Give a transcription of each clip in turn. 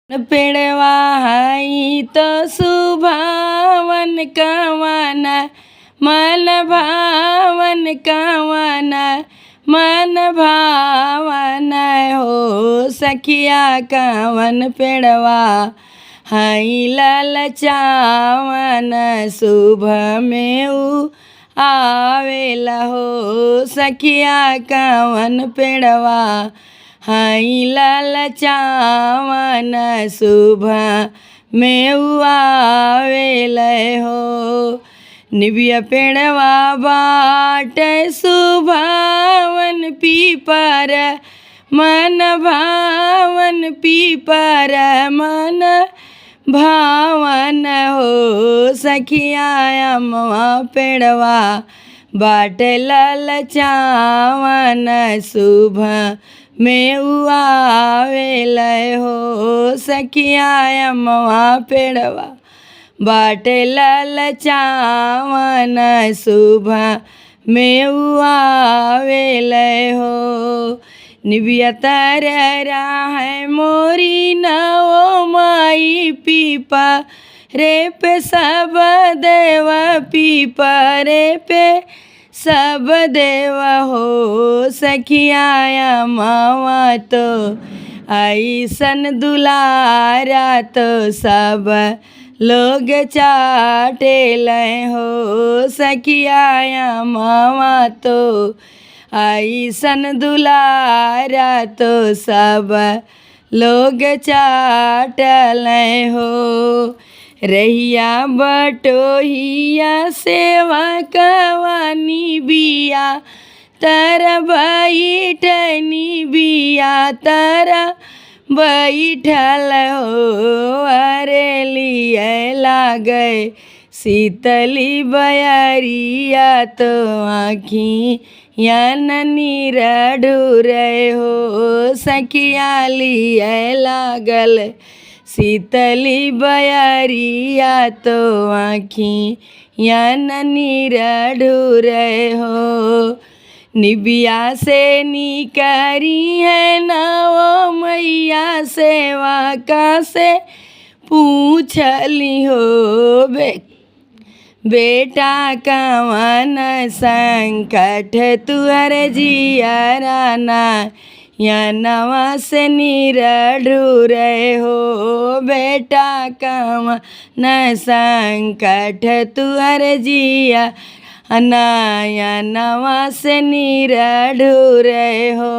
पेड़वा हई तो सुभावन कवन मन भावन कवन मन भावन हो सखिया कवन पेड़वा हई ललचावन शुभ में आवेला हो सखिया कवन पेड़वा हई ललचावन शुभ में आवेला हो। निबिया पेड़वा बाट सुभावन पीपर मन भावन पीपर मन भावन हो सखिया अमवा पेड़वा बाट ललचावन शुभ में आवेला हो सखिया अमवा पेड़वा बाट ललचावन शुभ में आवेला हो। निबिया तररा है मोरी नवो माई पीपा रे पे सब देव पीपा रे पे सब देव हो सखिया मावा तो ऐसन दुलारा तो सब लोग चाटेल हो सखिया मावा तो ऐसन दुलारा तो सब लोग चाटल हो। रहिया बटोहिया सेवा कवानी बिया तारा बैठनी बिया तारा बैठल हो अरे लिए लागे शीतली बयरिया तो आँखी नीर ढूरे हो सखिया लिए लागल शीतली बयरिया तो आँखी नीर ढूरे हो। निबिया से निकरी है नवो मैया सेवा का से पूछली हो बेटा कवन संकट तुहर जियराना या नवा से नीर ढूरे हो बेटा कवन संकट तुहर जिया अनाया नवा से नीर ढूरे हो।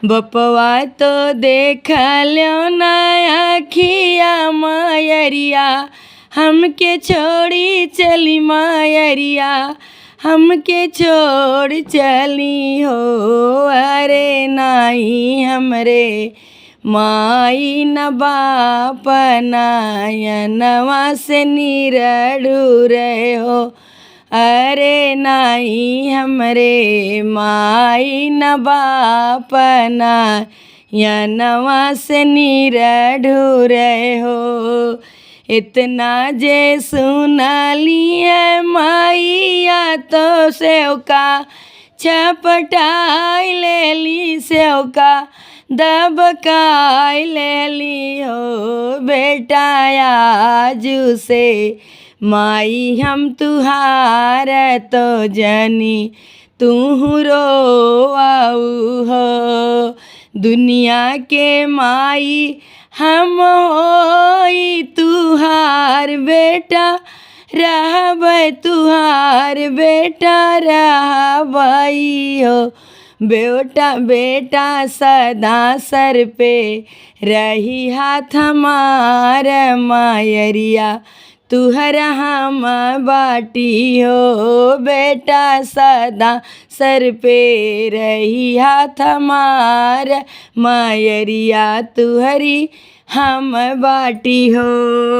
बपवा तो देख लो नया खिया मायरिया हमके छोड़ी चली मायरिया हमके छोड़ चली हो अरे नाई हमरे माई न बाप नयनवा से नीर ढूरे हो अरे नाई हमरे माई न बाप नयनवा से नीर ढूरे हो। इतना जे सुनली है माइया तो सेवका चपटाई लेली सेवका दबकाई लेली हो बेटा आजू से माई हम तुहार तो जनी तू रो आऊ हो दुनिया के माई हम होई तुहार बेटा रहब तुहार बेटा रहबई हो बेटा बेटा सदा सर पे रही हाथ हमार मायरिया तुहर हम बाटी हो बेटा सदा सर पे रही हाथ हमार मायरिया तुहरी हम बाटी हो।